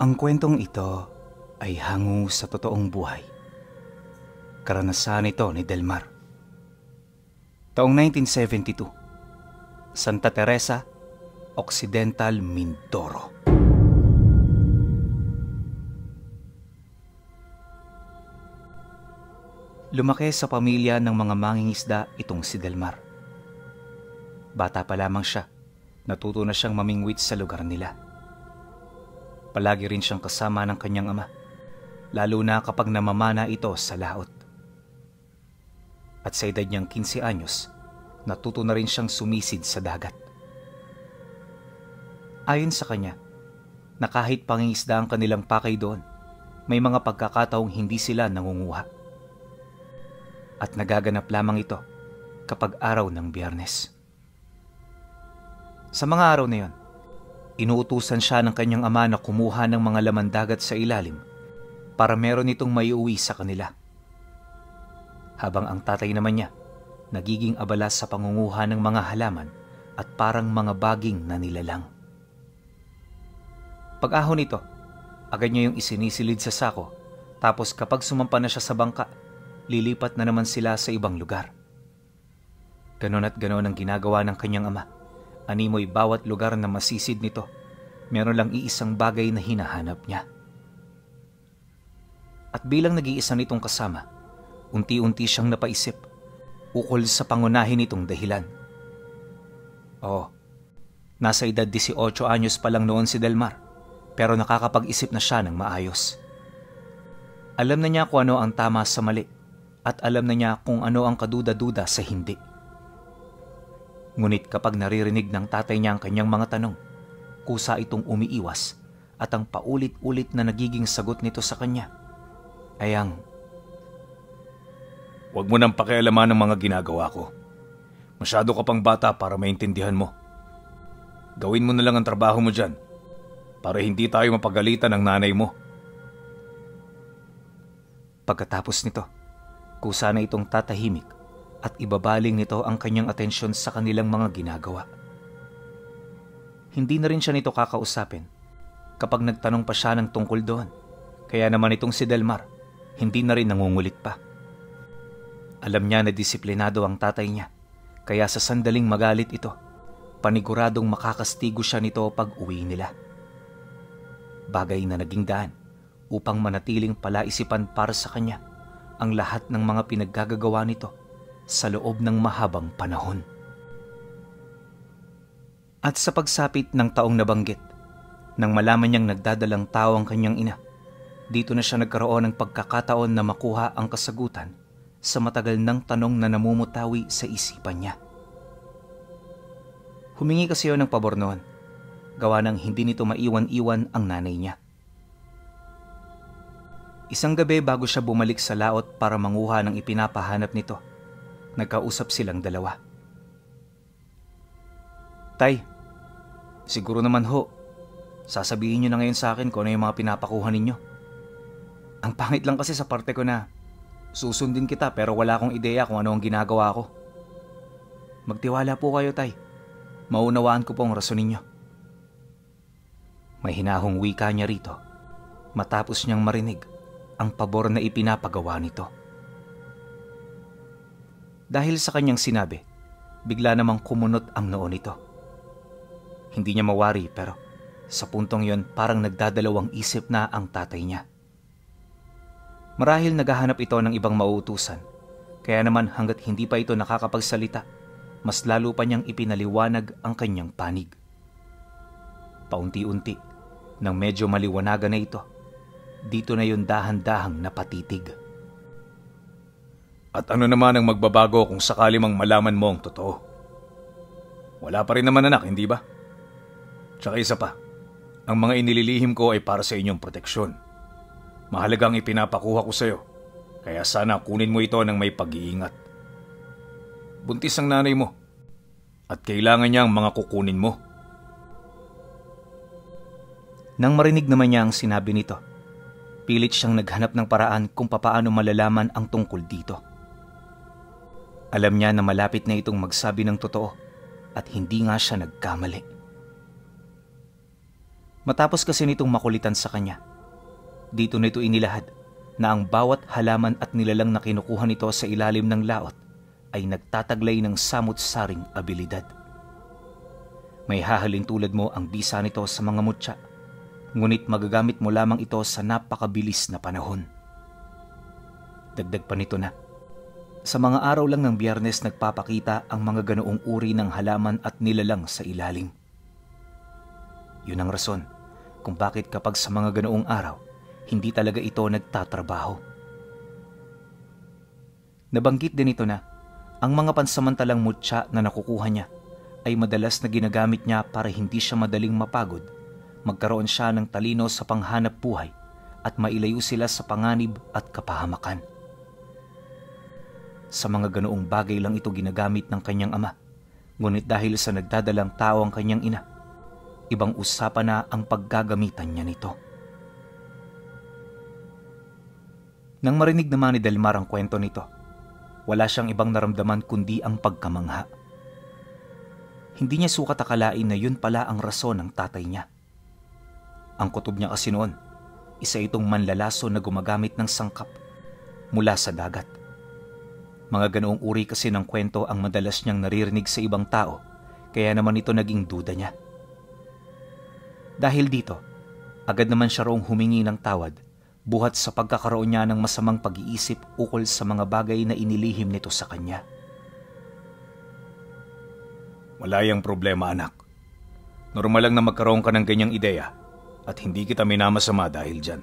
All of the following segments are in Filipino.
Ang kwentong ito ay hango sa totoong buhay. Karanasan ito ni Delmar. Taong 1972, Santa Teresa, Occidental Mindoro. Lumaki sa pamilya ng mga mangingisda itong si Delmar. Bata pa lamang siya, natuto na siyang mamingwit sa lugar nila. Palagi rin siyang kasama ng kanyang ama, lalo na kapag namamana ito sa laot. At sa edad niyang 15 anyos, natuto na rin siyang sumisid sa dagat. Ayon sa kanya, na kahit pangingisda ang kanilang pakay doon, may mga pagkakataong hindi sila nangunguha. At nagaganap lamang ito kapag araw ng Biyernes. Sa mga araw na yon, inuutusan siya ng kanyang ama na kumuha ng mga laman dagat sa ilalim para meron itong maiuwi sa kanila. Habang ang tatay naman niya, nagiging abala sa pangunguha ng mga halaman at parang mga baging na nilalang. Pag-ahon nito, agad niya yung isinisilid sa sako, tapos kapag sumampa na siya sa bangka, lilipat na naman sila sa ibang lugar. Ganon at ganon ang ginagawa ng kanyang ama. Animoy bawat lugar na masisid nito, meron lang iisang bagay na hinahanap niya. At bilang nag-iisa nitong kasama, unti-unti siyang napaisip ukol sa pangunahin nitong dahilan. Nasa edad 18 anyos pa lang noon si Delmar, pero nakakapag-isip na siya ng maayos. Alam na niya kung ano ang tama sa mali, at alam na niya kung ano ang kaduda-duda sa hindi. Ngunit kapag naririnig ng tatay niya ang kanyang mga tanong, kusa itong umiiwas at ang paulit-ulit na nagiging sagot nito sa kanya ay ang, "Huwag mo nang pakialaman ng mga ginagawa ko. Masyado ka pang bata para maintindihan mo. Gawin mo na lang ang trabaho mo dyan para hindi tayo mapagalitan ng nanay mo." Pagkatapos nito, kusa na itong tatahimik at ibabaling nito ang kanyang atensyon sa kanilang mga ginagawa. Hindi na rin siya nito kakausapin kapag nagtanong pa siya ng tungkol doon. Kaya naman itong si Delmar, hindi na rin nangungulit pa. Alam niya na disiplinado ang tatay niya, kaya sa sandaling magalit ito, paniguradong makakastigo siya nito pag uwi nila. Bagay na naging daan upang manatiling palaisipan para sa kanya ang lahat ng mga pinaggagawa nito sa loob ng mahabang panahon. At sa pagsapit ng taong nabanggit, nang malaman niyang nagdadalang tao ang kanyang ina, dito na siya nagkaroon ng pagkakataon na makuha ang kasagutan sa matagal ng tanong na namumutawi sa isipan niya. Humingi kasi yun ng pabor noon, gawa ng hindi nito maiwan-iwan ang nanay niya. Isang gabi bago siya bumalik sa laot para manguha ng ipinapahanap nito, nagkausap silang dalawa. "Tay, siguro naman ho, sasabihin niyo na ngayon sa akin kung ano yung mga pinapakuha ninyo. Ang pangit lang kasi sa parte ko na susundin kita pero wala akong ideya kung ano ang ginagawa ko. Magtiwala po kayo, tay. Maunawaan ko po ang rason ninyo." May hinahong wika niya rito matapos niyang marinig ang pabor na ipinapagawa nito. Dahil sa kanyang sinabi, bigla namang kumunot ang noo nito. Hindi niya mawari pero sa puntong yon parang nagdadalawang isip na ang tatay niya. Marahil naghahanap ito ng ibang mauutusan, kaya naman hanggat hindi pa ito nakakapagsalita, mas lalo pa niyang ipinaliwanag ang kanyang panig. Paunti-unti, nang medyo maliwanagan na ito, dito na yun dahan-dahang napatitig. "At ano naman ang magbabago kung sakali mang malaman mo ang totoo? Wala pa rin naman anak, hindi ba? Tsaka isa pa, ang mga inililihim ko ay para sa inyong proteksyon. Mahalagang ipinapakuha ko sa iyo, kaya sana kunin mo ito ng may pag-iingat. Buntis ang nanay mo, at kailangan niya ang mga kukunin mo." Nang marinig naman niya ang sinabi nito, pilit siyang naghanap ng paraan kung papaano malalaman ang tungkol dito. Alam niya na malapit na itong magsabi ng totoo at hindi nga siya nagkamali. Matapos kasi nitong makulitan sa kanya, dito nito inilahad na ang bawat halaman at nilalang na kinukuha nito sa ilalim ng laot ay nagtataglay ng samut-saring abilidad. May hahalin tulad mo ang bisa nito sa mga mutya, ngunit magagamit mo lamang ito sa napakabilis na panahon. Dagdag pa nito na, sa mga araw lang ng Biyernes nagpapakita ang mga ganoong uri ng halaman at nilalang sa ilalim. Yun ang rason kung bakit kapag sa mga ganoong araw, hindi talaga ito nagtatrabaho. Nabanggit din ito na ang mga pansamantalang mutya na nakukuha niya ay madalas na ginagamit niya para hindi siya madaling mapagod, magkaroon siya ng talino sa panghanap buhay at mailayo sila sa panganib at kapahamakan. Sa mga ganoong bagay lang ito ginagamit ng kanyang ama, ngunit dahil sa nagdadalang tao ang kanyang ina, ibang usapan na ang paggagamitan niya nito. Nang marinig naman ni Delmar ang kwento nito, wala siyang ibang naramdaman kundi ang pagkamangha. Hindi niya sukat akalain na yun pala ang rason ng tatay niya. Ang kutob niya kasi noon, isa itong manlalaso na gumagamit ng sangkap mula sa dagat. Mga ganoong uri kasi ng kwento ang madalas niyang naririnig sa ibang tao, kaya naman ito naging duda niya. Dahil dito, agad naman siya roong humingi ng tawad buhat sa pagkakaroon niya ng masamang pag-iisip ukol sa mga bagay na inilihim nito sa kanya. Wala yang problema, anak. Normal lang na magkaroon ka ng ganyang ideya at hindi kita minamasama dahil dyan.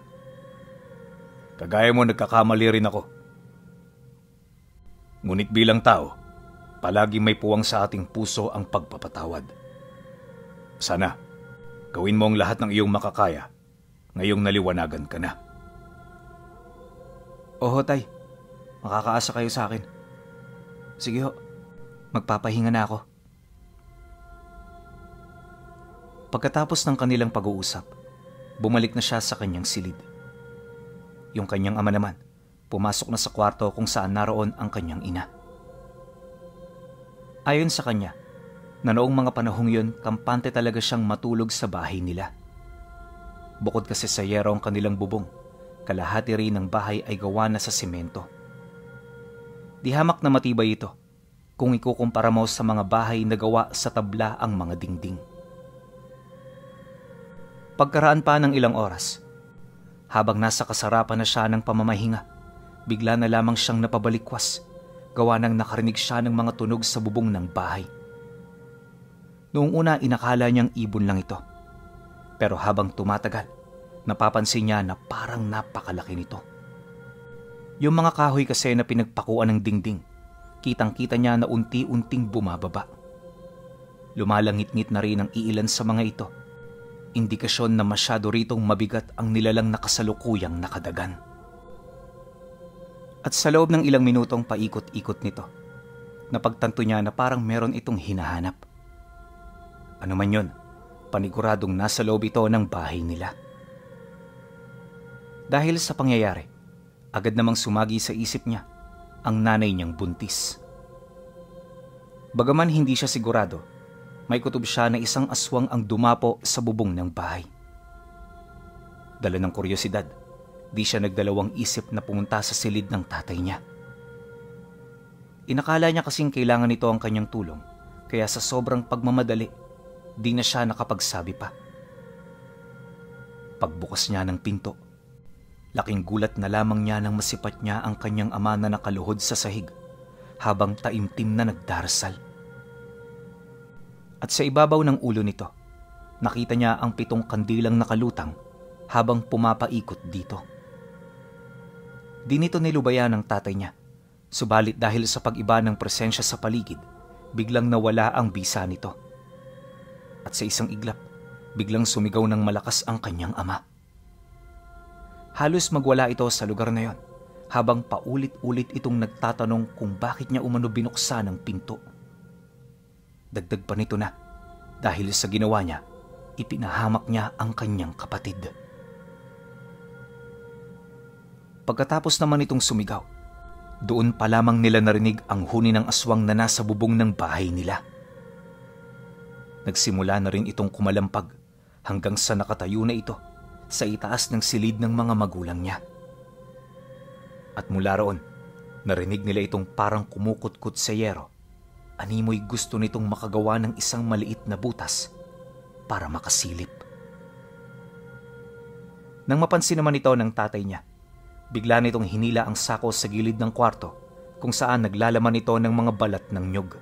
Kagaya mo, nagkakamali rin ako. Ngunit bilang tao, palagi may puwang sa ating puso ang pagpapatawad. Sana, gawin mo ang lahat ng iyong makakaya ngayong naliwanagan ka na. Oho, tay. Makakaasa kayo sa akin. Sige ho, magpapahinga na ako. Pagkatapos ng kanilang pag-uusap, bumalik na siya sa kanyang silid. Yung kanyang ama naman, pumasok na sa kwarto kung saan naroon ang kanyang ina. Ayon sa kanya, na noong mga panahong yun, kampante talaga siyang matulog sa bahay nila. Bukod kasi sa yero ang kanilang bubong, kalahati rin ng bahay ay gawa na sa simento. Di hamak na matibay ito kung ikukumpara mo sa mga bahay na gawa sa tabla ang mga dingding. Pagkaraan pa ng ilang oras, habang nasa kasarapan na siya ng pamamahinga, bigla na lamang siyang napabalikwas, gawa nang nakarinig siya ng mga tunog sa bubong ng bahay. Noong una inakala niyang ibon lang ito, pero habang tumatagal, napapansin niya na parang napakalaki nito. Yung mga kahoy kasi na pinagpakuan ng dingding, kitang-kita niya na unti-unting bumababa. Lumalangit-ngit na rin ang iilan sa mga ito, indikasyon na masyado ritong mabigat ang nilalang na kasalukuyang nakadagan. At sa loob ng ilang minutong paikot-ikot nito, napagtanto niya na parang meron itong hinahanap. Ano man yun, paniguradong nasa loob ito ng bahay nila. Dahil sa pangyayari, agad namang sumagi sa isip niya ang nanay niyang buntis. Bagaman hindi siya sigurado, may kutob siya na isang aswang ang dumapo sa bubong ng bahay. Dala ng kuryosidad, di siya nagdalawang isip na pumunta sa silid ng tatay niya. Inakala niya kasing kailangan nito ang kanyang tulong, kaya sa sobrang pagmamadali, di na siya nakapagsabi pa. Pagbukas niya ng pinto, laking gulat na lamang niya nang masipat niya ang kanyang ama na nakaluhod sa sahig habang taimtim na nagdarasal. At sa ibabaw ng ulo nito, nakita niya ang 7 kandilang nakalutang habang pumapaikot dito. Di nito nilubayan ng tatay niya, subalit dahil sa pag-iba ng presensya sa paligid, biglang nawala ang bisa nito. At sa isang iglap, biglang sumigaw ng malakas ang kanyang ama. Halos magwala ito sa lugar na yon, habang paulit-ulit itong nagtatanong kung bakit niya umano binuksan ang pinto. Dagdag pa nito na, dahil sa ginawa niya, ipinahamak niya ang kanyang kapatid. Pagkatapos naman itong sumigaw, doon pa lamang nila narinig ang huni ng aswang na nasa bubong ng bahay nila. Nagsimula na rin itong kumalampag hanggang sa nakatayo na ito sa itaas ng silid ng mga magulang niya. At mula roon, narinig nila itong parang kumukutkot sa yero. Animoy gusto nitong makagawa ng isang maliit na butas para makasilip. Nang mapansin naman ito ng tatay niya, bigla nitong hinila ang sako sa gilid ng kwarto kung saan naglalaman ito ng mga balat ng nyog.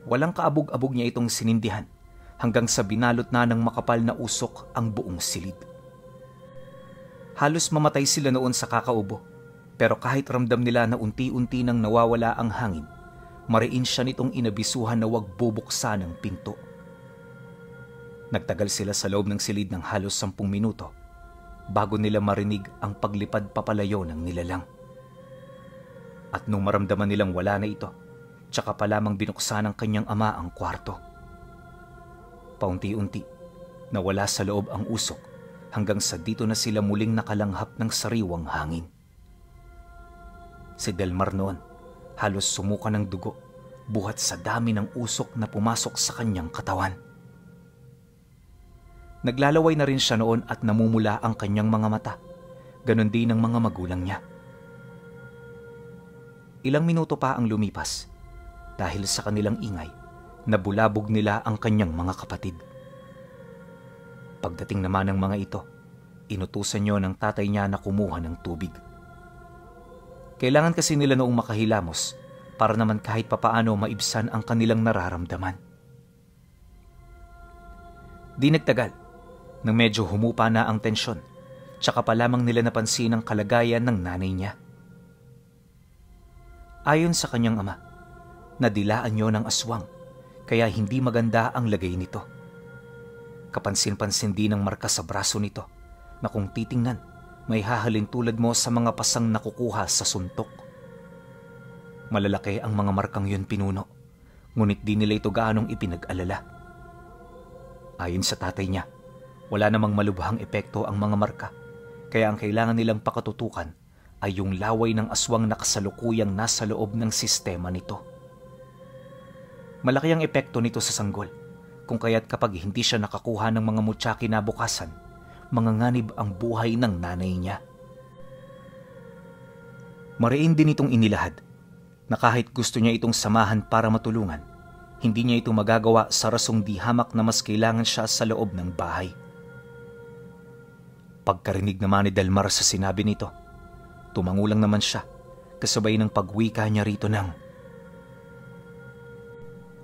Walang kaabog-abog niya itong sinindihan hanggang sa binalot na ng makapal na usok ang buong silid. Halos mamatay sila noon sa kakaubo, pero kahit ramdam nila na unti-unti nang nawawala ang hangin, mariin siya nitong inabisuhan na huwag bubuksan ang pinto. Nagtagal sila sa loob ng silid ng halos 10 minuto bago nila marinig ang paglipad papalayo ng nilalang. At nung maramdaman nilang wala na ito, tsaka pa lamang binuksan ng kanyang ama ang kwarto. Paunti-unti, nawala sa loob ang usok hanggang sa dito na sila muling nakalanghap ng sariwang hangin. Si Delmar noon, halos sumuka ng dugo buhat sa dami ng usok na pumasok sa kanyang katawan. Naglalaway na rin siya noon at namumula ang kanyang mga mata, ganon din ang mga magulang niya. Ilang minuto pa ang lumipas. Dahil sa kanilang ingay, nabulabog nila ang kanyang mga kapatid. Pagdating naman ng mga ito, inutusan niyo ng tatay niya na kumuha ng tubig. Kailangan kasi nila noong makahilamos para naman kahit papaano maibsan ang kanilang nararamdaman. Di nagtagal, nang medyo humupa na ang tensyon, tsaka pa lamang nila napansin ang kalagayan ng nanay niya. Ayon sa kanyang ama, nadilaan niyo ng aswang, kaya hindi maganda ang lagay nito. Kapansin-pansin din ang marka sa braso nito na kung titingnan, may hahalin tulad mo sa mga pasang nakukuha sa suntok. Malalaki ang mga markang yun pinuno, ngunit di nila ito gaanong ipinag-alala. Ayon sa tatay niya, wala namang malubhang epekto ang mga marka, kaya ang kailangan nilang pakatutukan ay yung laway ng aswang na kasalukuyang nasa loob ng sistema nito. Malaki ang epekto nito sa sanggol, kung kaya't kapag hindi siya nakakuha ng mga mutya kinabukasan, manganganib ang buhay ng nanay niya. Mariin din itong inilahad na kahit gusto niya itong samahan para matulungan, hindi niya ito magagawa sa rasong di hamak na mas kailangan siya sa loob ng bahay. Pagkarinig naman ni Delmar sa sinabi nito, tumangulang naman siya kasabay ng pagwika niya rito ng,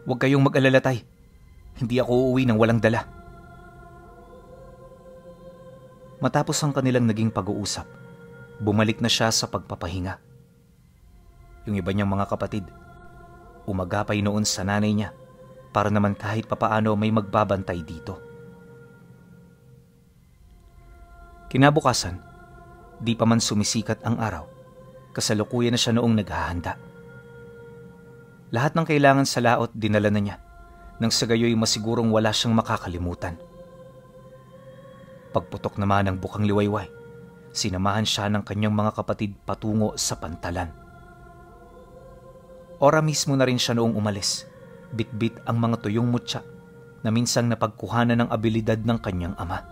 "Huwag kayong mag-alala, tay. Hindi ako uuwi nang walang dala." Matapos ang kanilang naging pag-uusap, bumalik na siya sa pagpapahinga. Yung iba niyang mga kapatid, umagapay noon sa nanay niya para naman kahit papaano may magbabantay dito. Kinabukasan, di pa man sumisikat ang araw, kasalukuyan na siya noong naghahanda. Lahat ng kailangan sa laot dinala na niya, nang sa gayoy masigurong wala siyang makakalimutan. Pagputok naman ng bukang liwayway, sinamahan siya ng kanyang mga kapatid patungo sa pantalan. Ora mismo na rin siya noong umalis, bitbit ang mga tuyong mutya na minsang napagkuhanan ng abilidad ng kanyang ama.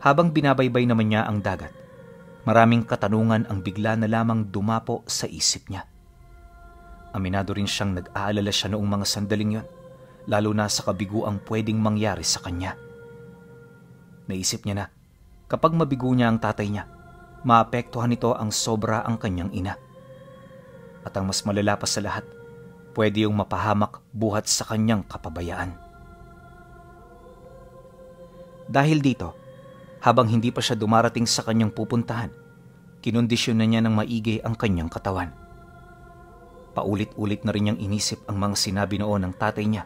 Habang binabaybay naman niya ang dagat, maraming katanungan ang bigla na lamang dumapo sa isip niya. Aminado rin siyang nag-aalala siya noong mga sandaling yon, lalo na sa kabiguang pwedeng mangyari sa kanya. Naisip niya na, kapag mabigo niya ang tatay niya, maapektuhan nito ang sobra ang kanyang ina. At ang mas malala pa sa lahat, pwede yung mapahamak buhat sa kanyang kapabayaan. Dahil dito, habang hindi pa siya dumarating sa kanyang pupuntahan, kinondisyon na niya ng maigi ang kanyang katawan. Paulit-ulit na rin niyang inisip ang mga sinabi noon ng tatay niya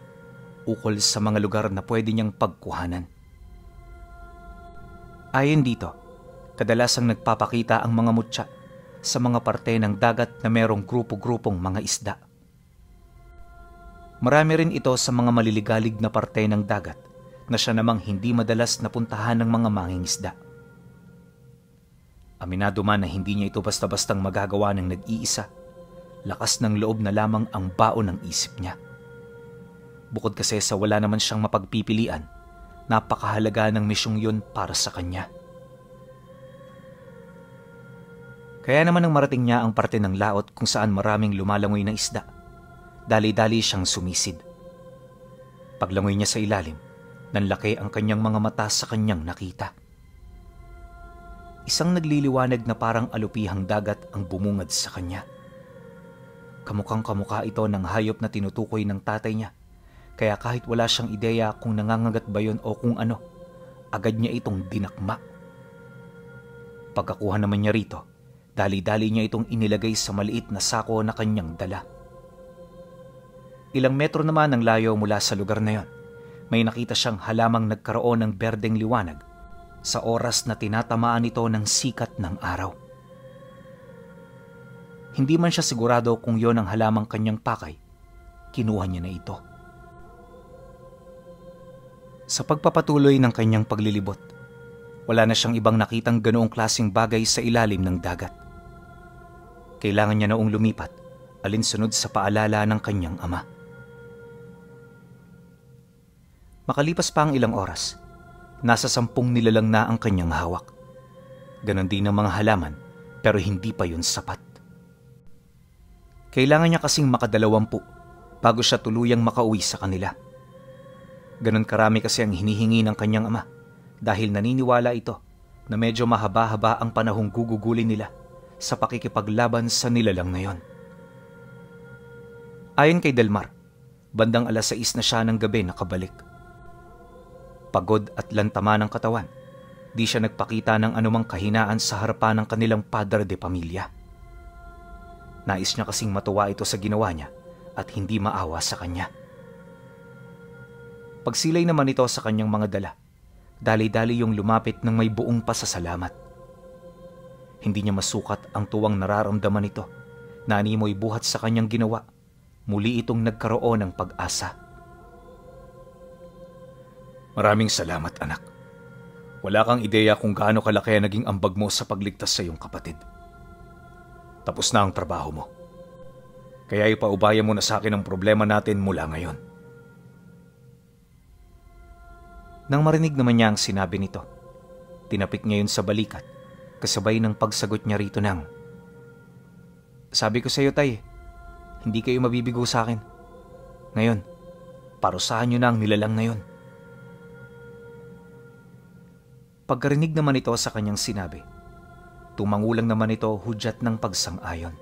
ukol sa mga lugar na pwede niyang pagkuhanan. Ayon dito, kadalasang nagpapakita ang mga mutya sa mga parte ng dagat na merong grupo-grupong mga isda. Marami rin ito sa mga maliligalig na parte ng dagat na siya namang hindi madalas napuntahan ng mga mangingisda. Aminado man na hindi niya ito basta-bastang magagawa ng nag-iisa, lakas ng loob na lamang ang baon ng isip niya. Bukod kasi sa wala naman siyang mapagpipilian, napakahalaga ng misyong yun para sa kanya. Kaya naman nang marating niya ang parte ng laot kung saan maraming lumalangoy na isda, dali-dali siyang sumisid. Paglangoy niya sa ilalim, nanlaki ang kanyang mga mata sa kanyang nakita. Isang nagliliwanag na parang alupihang dagat ang bumungad sa kanya. Kamukhang kamukha ito ng hayop na tinutukoy ng tatay niya, kaya kahit wala siyang ideya kung nangangagat ba yun o kung ano, agad niya itong dinakma. Pagkakuha naman niya rito, dali-dali niya itong inilagay sa maliit na sako na kanyang dala. Ilang metro naman ang layo mula sa lugar na yon, may nakita siyang halamang nagkaroon ng berdeng liwanag sa oras na tinatamaan ito ng sikat ng araw. Hindi man siya sigurado kung yon ang halamang kanyang pakay, kinuha niya na ito. Sa pagpapatuloy ng kanyang paglilibot, wala na siyang ibang nakitang ganoong klaseng bagay sa ilalim ng dagat. Kailangan niya noong lumipat, alinsunod sa paalala ng kanyang ama. Makalipas pa ang ilang oras, nasa 10 nilalang na ang kanyang hawak. Ganon din ang mga halaman, pero hindi pa yun sapat. Kailangan niya kasing makadalawampu bago siya tuluyang makauwi sa kanila. Ganon karami kasi ang hinihingi ng kanyang ama dahil naniniwala ito na medyo mahaba-haba ang panahong gugugulin nila sa pakikipaglaban sa nilalang na yon. Ayon kay Delmar, bandang 6:00 na siya ng gabi nakabalik. Pagod at lantama ng katawan, di siya nagpakita ng anumang kahinaan sa harapan ng kanilang padre de pamilya. Nais niya kasing matuwa ito sa ginawa niya at hindi maawa sa kanya. Pagsilay naman ito sa kanyang mga dala, dali-dali yung lumapit ng may buong pasasalamat. Hindi niya masukat ang tuwang nararamdaman nito na animoy buhat sa kanyang ginawa, muli itong nagkaroon ng pag-asa. Maraming salamat, anak. Wala kang ideya kung gaano kalaki naging ambag mo sa pagligtas sa iyong kapatid. Tapos na ang trabaho mo. Kaya ipaubaya mo na sa akin ang problema natin mula ngayon. Nang marinig naman niya ang sinabi nito, tinapik niya yun sa balikat, kasabay ng pagsagot niya rito ng, "Sabi ko sa iyo, tay, hindi kayo mabibigo sa akin. Ngayon, parusahan niyo na ang nilalang na yun." Pagkarinig naman ito sa kanyang sinabi, tumangulang naman ito hudyat ng pagsang-ayon.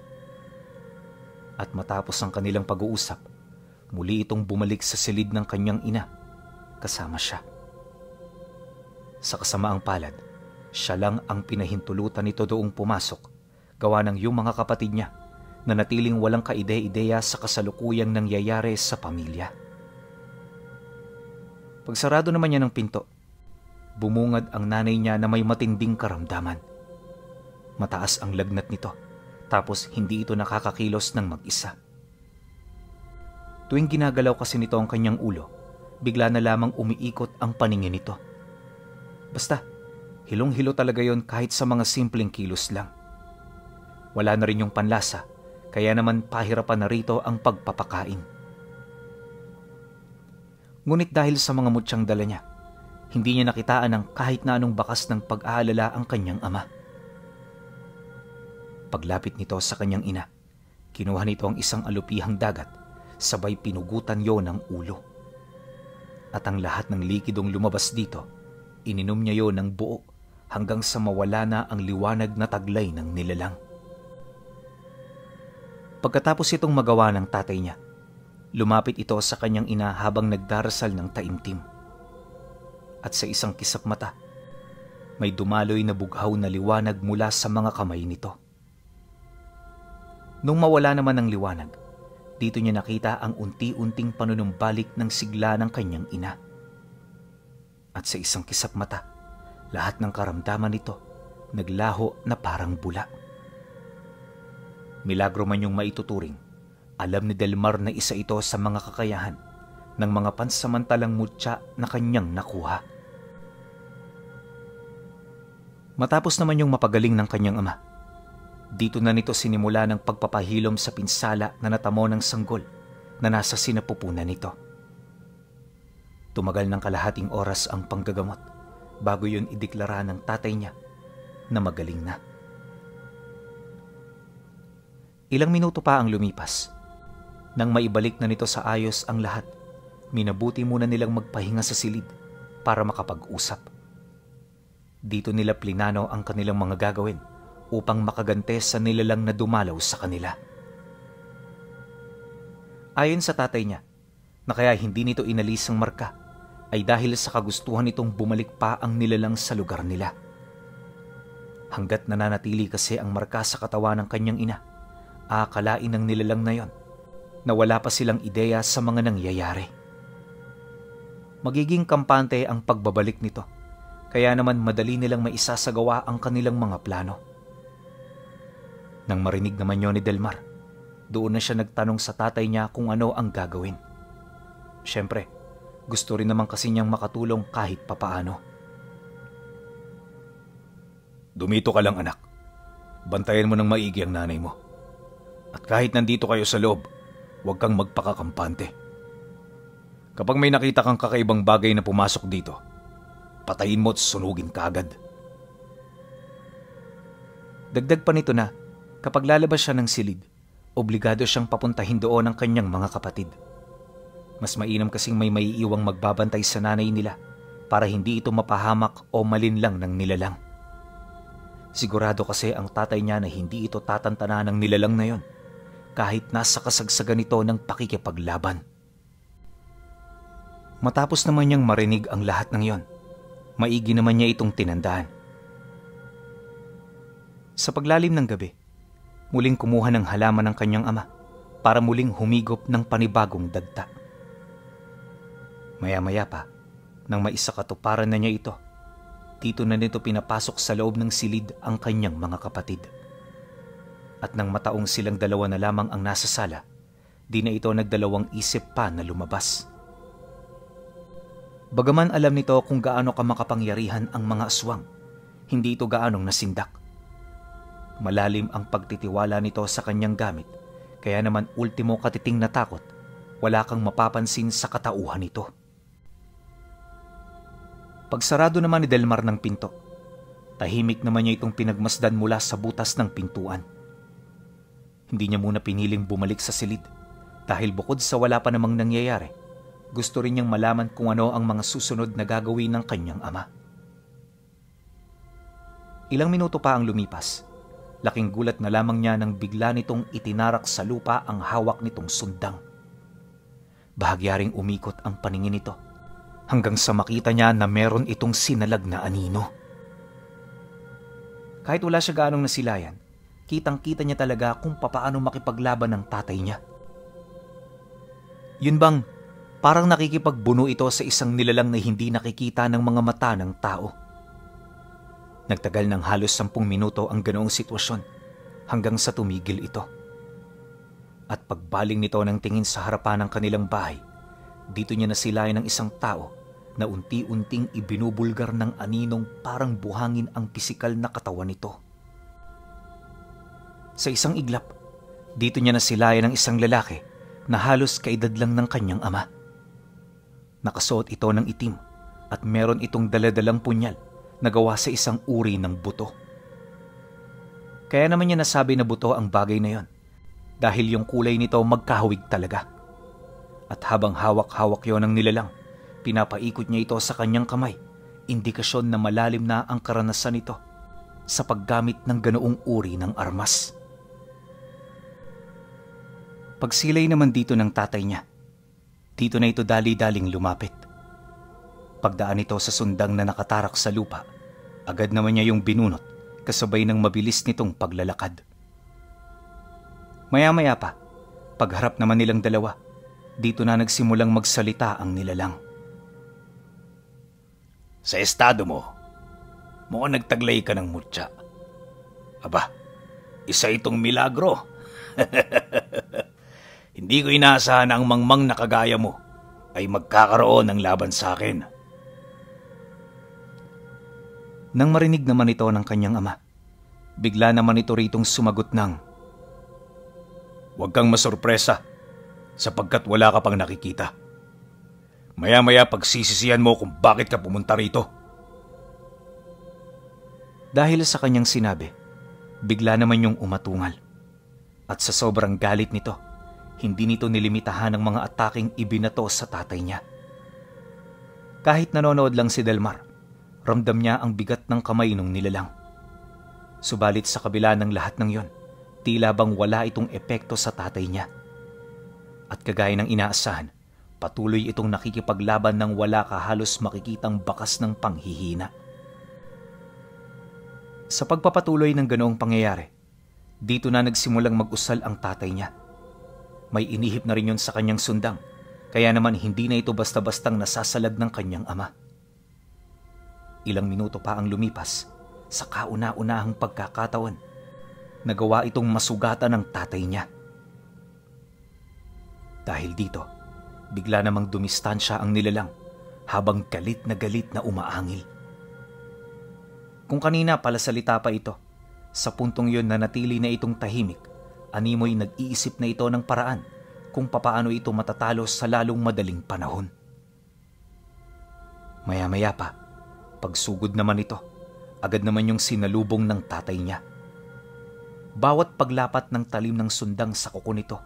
At matapos ang kanilang pag-uusap, muli itong bumalik sa silid ng kanyang ina, kasama siya. Sa kasamaang palad, siya lang ang pinahintulutan nito doong pumasok, gawa ng yung mga kapatid niya na natiling walang kaide-ideya sa kasalukuyang nangyayari sa pamilya. Pagsarado naman niya ng pinto, bumungad ang nanay niya na may matinding karamdaman. Mataas ang lagnat nito, tapos hindi ito nakakakilos ng mag-isa. Tuwing ginagalaw kasi nito ang kanyang ulo, bigla na lamang umiikot ang paningin nito. Basta, hilong-hilo talaga yon kahit sa mga simpleng kilos lang. Wala na rin yung panlasa, kaya naman pahirapan na rito ang pagpapakain. Ngunit dahil sa mga mutsyang dala niya, hindi niya nakitaan ng kahit na anong bakas ng pag-aalala ang kanyang ama. Paglapit nito sa kanyang ina, kinuha nito ang isang alupihang dagat, sabay pinugutan yon ng ulo. At ang lahat ng likidong lumabas dito, ininom niya yon ng buo hanggang sa mawala na ang liwanag na taglay ng nilalang. Pagkatapos itong magawa ng tatay niya, lumapit ito sa kanyang ina habang nagdarasal ng taimtim. At sa isang kisap mata, may dumaloy na bughaw na liwanag mula sa mga kamay nito. Nung mawala naman ang liwanag, dito niya nakita ang unti-unting panunumbalik ng sigla ng kanyang ina. At sa isang kisap mata, lahat ng karamdaman nito naglaho na parang bula. Milagro man yung maituturing, alam ni Delmar na isa ito sa mga kakayahan ng mga pansamantalang mutya na kanyang nakuha. Matapos naman yung mapagaling ng kanyang ama, dito na nito sinimula ng pagpapahilom sa pinsala na natamo ng sanggol na nasa sinapupunan nito. Tumagal ng kalahating oras ang panggagamot bago yun ideklara ng tatay niya na magaling na. Ilang minuto pa ang lumipas. Nang maibalik na nito sa ayos ang lahat, minabuti muna nilang magpahinga sa silid para makapag-usap. Dito nila plinano ang kanilang mga gagawin upang makagante sa nilalang na dumalaw sa kanila. Ayon sa tatay niya, na kaya hindi nito inalis ang marka ay dahil sa kagustuhan nitong bumalik pa ang nilalang sa lugar nila. Hanggat nananatili kasi ang marka sa katawan ng kanyang ina, aakalain ng nilalang na yon na wala pa silang ideya sa mga nangyayari. Magiging kampante ang pagbabalik nito, kaya naman madali nilang maisasagawa ang kanilang mga plano. Nang marinig naman yon ni Delmar, doon na siya nagtanong sa tatay niya kung ano ang gagawin. Siyempre, gusto rin naman kasi niyang makatulong kahit papaano. Dumito ka lang anak. Bantayan mo ng maigi ang nanay mo. At kahit nandito kayo sa loob, huwag kang magpakakampante. Kapag may nakita kang kakaibang bagay na pumasok dito, patayin mo at sunugin ka agad. Dagdag pa nito na kapag lalabas siya ng silid, obligado siyang papuntahin doon ang kanyang mga kapatid. Mas mainam kasing may maiiwang magbabantay sa nanay nila para hindi ito mapahamak o malinlang ng nilalang. Sigurado kasi ang tatay niya na hindi ito tatantana ng nilalang na yon kahit nasa kasagsagan nito ng pakikipaglaban. Matapos naman niyang marinig ang lahat ng yon, maigi naman niya itong tinandaan. Sa paglalim ng gabi, muling kumuha ng halaman ng kanyang ama para muling humigop ng panibagong dagta. Maya-maya pa, nang maisakatuparan na niya ito, dito na nito pinapasok sa loob ng silid ang kanyang mga kapatid. At nang mataong silang dalawa na lamang ang nasa sala, di na ito nagdalawang isip pa na lumabas. Bagaman alam nito kung gaano kamakapangyarihan ang mga aswang, hindi ito gaanong nasindak. Malalim ang pagtitiwala nito sa kanyang gamit, kaya naman ultimo katiting na takot, wala kang mapapansin sa katauhan nito. Pagsarado naman ni Delmar ng pinto, tahimik naman niya itong pinagmasdan mula sa butas ng pintuan. Hindi niya muna piniling bumalik sa silid dahil bukod sa wala pa namang nangyayari, gusto rin niyang malaman kung ano ang mga susunod na gagawin ng kanyang ama. Ilang minuto pa ang lumipas, laking gulat na lamang niya nang bigla nitong itinarak sa lupa ang hawak nitong sundang. Bahagyaring umikot ang paningin nito hanggang sa makita niya na meron itong sinalag na anino. Kahit wala siya gaanong nasilayan, kitang-kita niya talaga kung papaano makipaglaban ng tatay niya. Yun bang parang nakikipagbuno ito sa isang nilalang na hindi nakikita ng mga mata ng tao. Nagtagal ng halos 10 minuto ang ganoong sitwasyon hanggang sa tumigil ito. At pagbaling nito ng tingin sa harapan ng kanilang bahay, dito niya nasilayan ng isang tao na unti-unting ibinubulgar ng aninong parang buhangin ang pisikal na katawan nito. Sa isang iglap, dito niya nasilayan ng isang lalaki na halos kaedad lang ng kanyang ama. Nakasuot ito ng itim at meron itong daladalang punyal na gawa sa isang uri ng buto. Kaya naman niya nasabi na buto ang bagay na yon dahil yung kulay nito magkahawig talaga. At habang hawak-hawak yon ng nilalang, pinapaikot niya ito sa kanyang kamay, indikasyon na malalim na ang karanasan nito sa paggamit ng ganoong uri ng armas. Pagsilay naman dito ng tatay niya, dito na ito dali-daling lumapit. Pagdaan nito sa sundang na nakatarak sa lupa, agad naman niya yung binunot kasabay ng mabilis nitong paglalakad. Maya-maya pa, pagharap naman nilang dalawa, dito na nagsimulang magsalita ang nilalang. Sa estado mo, mukhang nagtaglay ka ng mutya. Aba, isa itong milagro. Hindi ko inaasahan na ang mangmang na kagaya mo ay magkakaroon ng laban sa akin. Nang marinig naman ito ng kanyang ama, bigla naman ito ritong sumagot ng, "Huwag kang masurpresa sapagkat wala ka pang nakikita. Maya-maya pagsisisihan mo kung bakit ka pumunta rito. Dahil sa kanyang sinabi, bigla naman yung umatungal. At sa sobrang galit nito, hindi nito nilimitahan ang mga ataking ibinato sa tatay niya. Kahit nanonood lang si Delmar, ramdam niya ang bigat ng kamay nung nilalang. Subalit sa kabila ng lahat ng yon, tila bang wala itong epekto sa tatay niya. At kagaya ng inaasahan, patuloy itong nakikipaglaban ng wala kahalos makikitang bakas ng panghihina. Sa pagpapatuloy ng ganoong pangyayari, dito na nagsimulang mag-usal ang tatay niya. May inihip na rin yun sa kanyang sundang, kaya naman hindi na ito basta-bastang nasasalag ng kanyang ama. Ilang minuto pa ang lumipas, sa kauna-unahang pagkakataon, nagawa itong masugatan ng tatay niya. Dahil dito, bigla namang dumistansya ang nilalang habang galit na umaangil. Kung kanina palasalita pa ito, sa puntong yon na natili na itong tahimik, animoy nag-iisip na ito ng paraan kung papaano ito matatalo sa lalong madaling panahon. Maya-maya pa, pagsugod naman ito, agad naman yung sinalubong ng tatay niya. Bawat paglapat ng talim ng sundang sa kuko nito,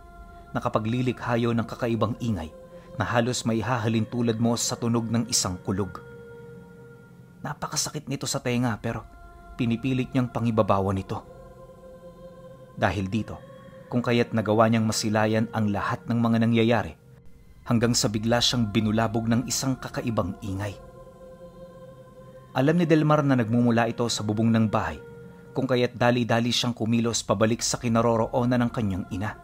nakapaglilikhayo ng kakaibang ingay na halos may hahalin tulad mo sa tunog ng isang kulog. Napakasakit nito sa tenga pero pinipilit niyang pangibabawan ito. Dahil dito, kung kaya't nagawa niyang masilayan ang lahat ng mga nangyayari hanggang sa bigla siyang binulabog ng isang kakaibang ingay. Alam ni Delmar na nagmumula ito sa bubong ng bahay, kung kaya't dali-dali siyang kumilos pabalik sa kinaroroonan ng kanyang ina.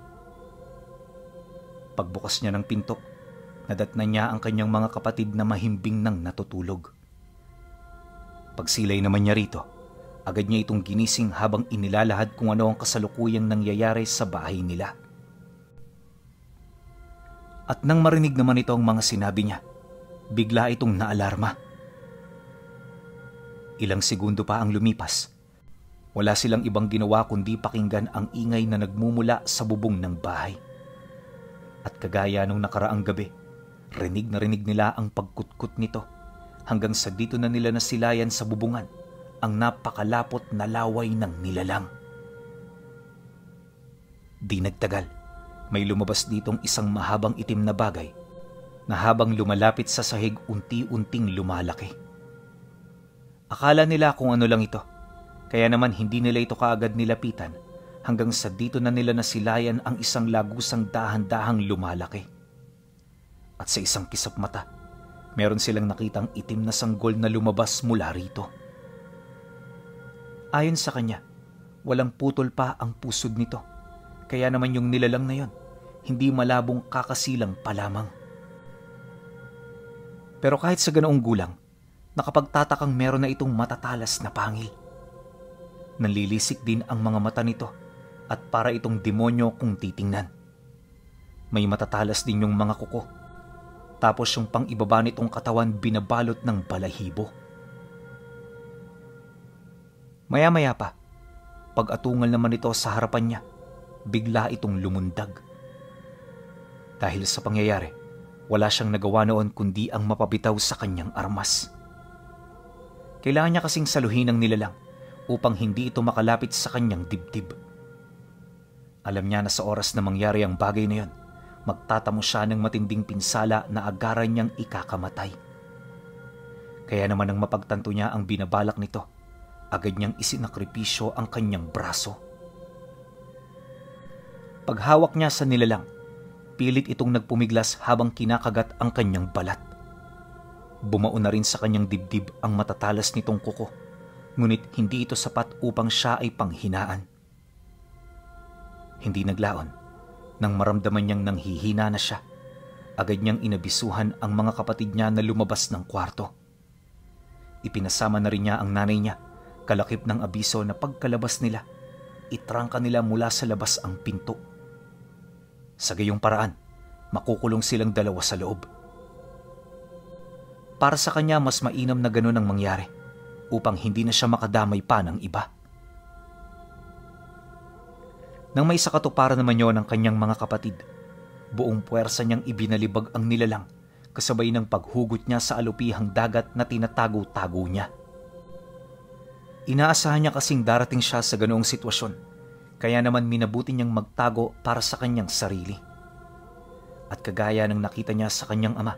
Pagbukas niya ng pinto, nadatnan niya ang kanyang mga kapatid na mahimbing nang natutulog. Pagsilay naman niya rito, agad niya itong ginising habang inilalahad kung ano ang kasalukuyang nangyayari sa bahay nila. At nang marinig naman ito ang mga sinabi niya, bigla itong naalarma. Ilang segundo pa ang lumipas. Wala silang ibang ginawa kundi pakinggan ang ingay na nagmumula sa bubong ng bahay. At kagaya nung nakaraang gabi, rinig na rinig nila ang pagkutkot nito hanggang sa dito na nila nasilayan sa bubungan ang napakalapot na laway ng nilalang. Di nagtagal, may lumabas ditong isang mahabang itim na bagay na habang lumalapit sa sahig unti-unting lumalaki. Akala nila kung ano lang ito, kaya naman hindi nila ito kaagad nilapitan hanggang sa dito na nila nasilayan ang isang lagusang dahan-dahang lumalaki. At sa isang kisap mata, meron silang nakitang itim na sanggol na lumabas mula rito. Ayon sa kanya, walang putol pa ang pusod nito, kaya naman yung nilalang na yon, hindi malabong kakasilang pa lamang. Pero kahit sa ganoong gulang, nakapagtatakang meron na itong matatalas na pangil. Nanlilisik din ang mga mata nito at para itong demonyo kung titingnan. May matatalas din yung mga kuko. Tapos yung pang-ibaba nitong katawan binabalot ng balahibo. Maya-maya pa, pag-atungal naman ito sa harapan niya, bigla itong lumundag. Dahil sa pangyayari, wala siyang nagawa noon kundi ang mapabitaw sa kanyang armas. Kailangan niya kasing saluhin ng nilalang upang hindi ito makalapit sa kanyang dibdib. Alam niya na sa oras na mangyari ang bagay na yon, magtatamo siya ng matinding pinsala na agaran niyang ikakamatay. Kaya naman nang mapagtanto niya ang binabalak nito, agad niyang isinakripisyo ang kanyang braso. Paghawak niya sa nilalang, pilit itong nagpumiglas habang kinakagat ang kanyang balat. Bumao na rin sa kanyang dibdib ang matatalas nitong kuko, ngunit hindi ito sapat upang siya ay panghinaan. Hindi naglaon, nang maramdaman niyang nanghihina na siya, agad niyang inabisuhan ang mga kapatid niya na lumabas ng kwarto. Ipinasama na rin niya ang nanay niya, kalakip ng abiso na pagkalabas nila, itrangka nila mula sa labas ang pinto. Sa gayong paraan, makukulong silang dalawa sa loob. Para sa kanya mas mainam na ganun ang mangyari upang hindi na siya makadamay pa ng iba. Nang may sakatuparan naman yon ng kanyang mga kapatid, buong puwersa niyang ibinalibag ang nilalang kasabay ng paghugot niya sa alupihang dagat na tinatago-tago niya. Inaasahan niya kasing darating siya sa ganoong sitwasyon, kaya naman minabuti niyang magtago para sa kanyang sarili. At kagaya ng nakita niya sa kanyang ama,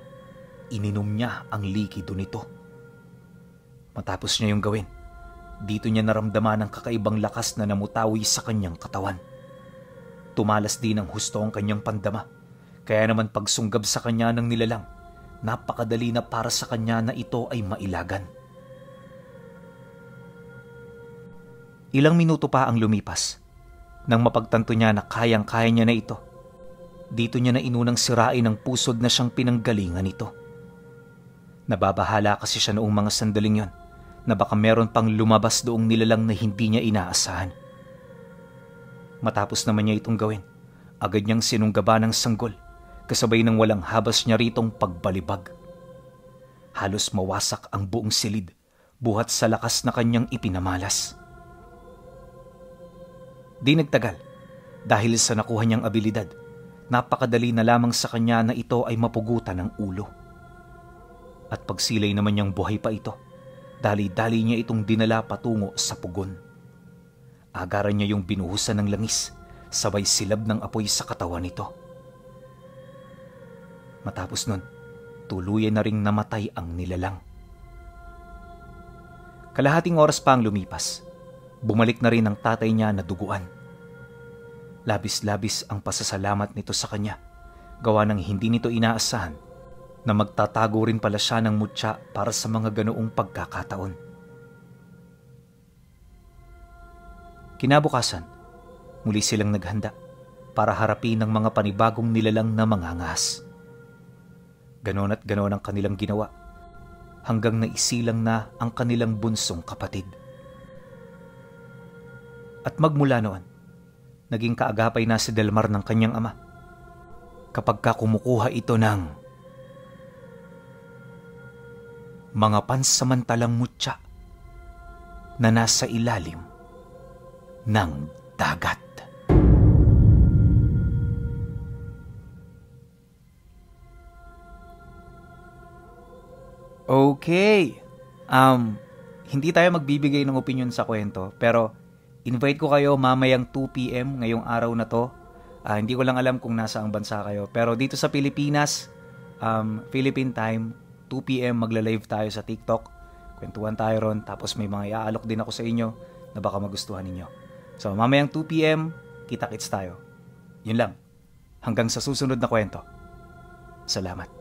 ininom niya ang likido nito. Matapos niya yung gawin, dito niya naramdaman ang kakaibang lakas na namutawi sa kanyang katawan. Tumalas din ng husto ang kanyang pandama, kaya naman pagsunggab sa kanya ng nilalang, napakadali na para sa kanya na ito ay mailagan. Ilang minuto pa ang lumipas, nang mapagtanto niya na kayang-kaya niya na ito. Dito niya na inunang sirain ang pusod na siyang pinanggalingan nito. Nababahala kasi siya noong mga sandaling yon, na baka meron pang lumabas doong nilalang na hindi niya inaasahan. Matapos naman niya itong gawin, agad niyang sinunggaba ng sanggol, kasabay ng walang habas niya ritong pagbalibag. Halos mawasak ang buong silid, buhat sa lakas na kanyang ipinamalas. Di nagtagal, dahil sa nakuha niyang abilidad, napakadali na lamang sa kanya na ito ay mapugutan ng ulo. At pagsilay naman niyang buhay pa ito, dali-dali niya itong dinala patungo sa pugon. Agaran niya yung binuhusan ng langis, sabay silab ng apoy sa katawan nito. Matapos nun, tuluyan na ring namatay ang nilalang. Kalahating oras pa ang lumipas, bumalik na rin ang tatay niya na duguan. Labis-labis ang pasasalamat nito sa kanya, gawa ng hindi nito inaasahan na magtatago rin pala siya ng mutya para sa mga ganoong pagkakataon. Kinabukasan, muli silang naghanda para harapin ang mga panibagong nilalang na mangangahas. Ganon at ganon ang kanilang ginawa, hanggang naisilang na ang kanilang bunsong kapatid. At magmula noon, naging kaagapay na si Delmar ng kanyang ama kapag kumukuha ito ng mga pansamantalang mutya na nasa ilalim ng dagat. Okay. Hindi tayo magbibigay ng opinion sa kwento, pero invite ko kayo mamayang 2 p.m. ngayong araw na to. Hindi ko lang alam kung nasa ang bansa kayo, pero dito sa Pilipinas, Philippine time, 2 p.m. magla-live tayo sa TikTok. Kwentuhan tayo ron, tapos may mga iaalok din ako sa inyo na baka magustuhan ninyo. So mamayang 2 p.m, kita-kits tayo. Yun lang. Hanggang sa susunod na kwento. Salamat.